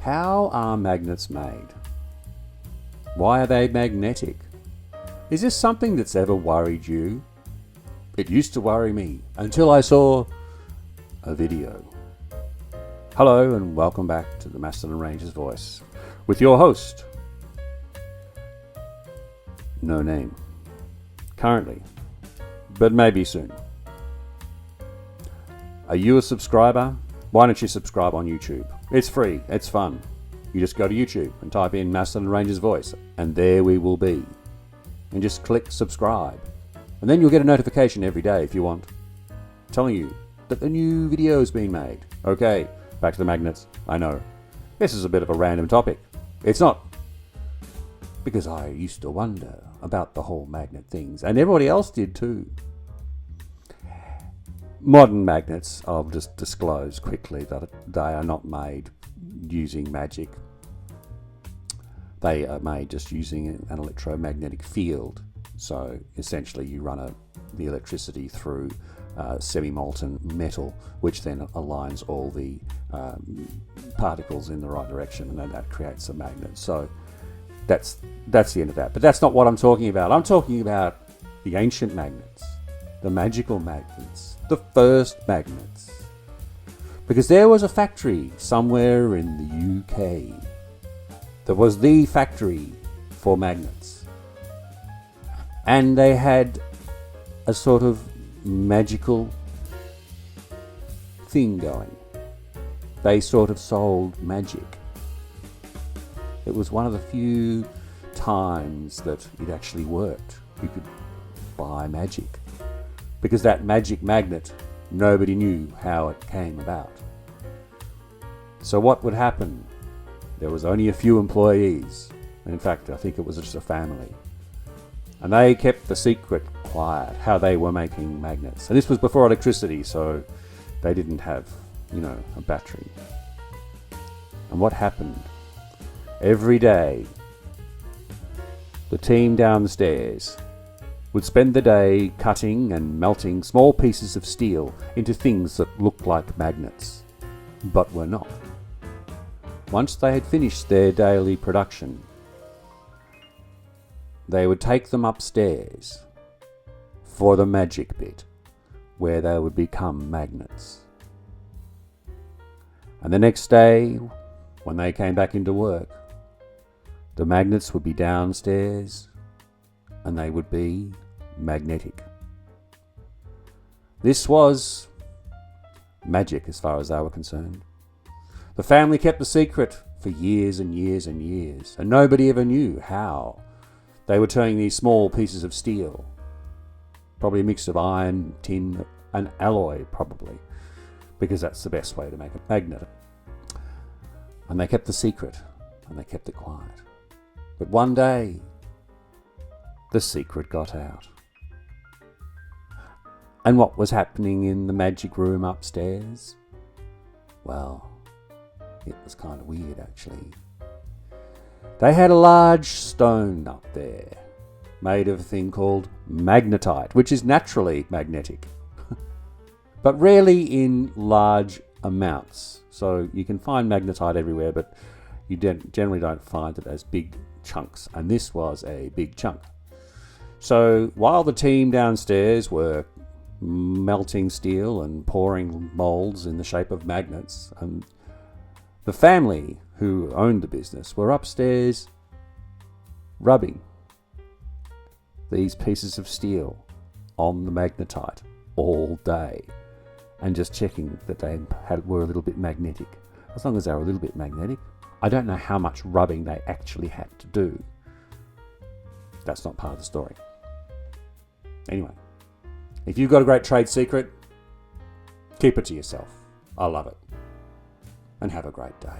How are magnets made? Why are they magnetic? Is this something that's ever worried you? It used to worry me until I saw a video. Hello and welcome back to the Macedon Ranger's Voice with your host, no name, currently, but maybe soon. Are you a subscriber? Why don't you subscribe on YouTube? It's free, it's fun. You just go to YouTube and type in Macedon Ranger's Voice, and there we will be. And just click subscribe. And then you'll get a notification every day if you want, telling you that the new video's been made. Okay, back to the magnets. I know, this is a bit of a random topic. It's not, because I used to wonder about the whole magnet things, and everybody else did too. Modern magnets, I'll just disclose quickly that they are not made using magic. They are made just using an electromagnetic field. So essentially you run the electricity through semi-molten metal, which then aligns all the particles in the right direction, and then that creates a magnet. So that's the end of that. But that's not what I'm talking about. I'm talking about the ancient magnets, the magical magnets, the first magnets. Because there was a factory somewhere in the UK that was the factory for magnets. And they had a sort of magical thing going. They sort of sold magic. It was one of the few times that it actually worked. You could buy magic. Because that magic magnet, nobody knew how it came about. So what would happen? There was only a few employees. In fact, I think it was just a family. And they kept the secret quiet, how they were making magnets. And this was before electricity, so they didn't have, a battery. And what happened? Every day, the team downstairs would spend the day cutting and melting small pieces of steel into things that looked like magnets, but were not. Once they had finished their daily production, they would take them upstairs for the magic bit, where they would become magnets. And the next day, when they came back into work, the magnets would be downstairs and they would be magnetic. This was magic as far as they were concerned. The family kept the secret for years and years and years, and nobody ever knew how they were turning these small pieces of steel, probably a mix of iron, tin, and alloy probably, because that's the best way to make a magnet. And they kept the secret, and they kept it quiet. But one day, the secret got out. And what was happening in the magic room upstairs? Well, it was kind of weird actually. They had a large stone up there, made of a thing called magnetite, which is naturally magnetic, but rarely in large amounts. So you can find magnetite everywhere, but you generally don't find it as big chunks, and this was a big chunk. So while the team downstairs were melting steel and pouring molds in the shape of magnets, and the family who owned the business were upstairs rubbing these pieces of steel on the magnetite all day and just checking that they were a little bit magnetic. As long as they were a little bit magnetic. I don't know how much rubbing they actually had to do. That's not part of the story. Anyway, if you've got a great trade secret, keep it to yourself. I love it. And have a great day.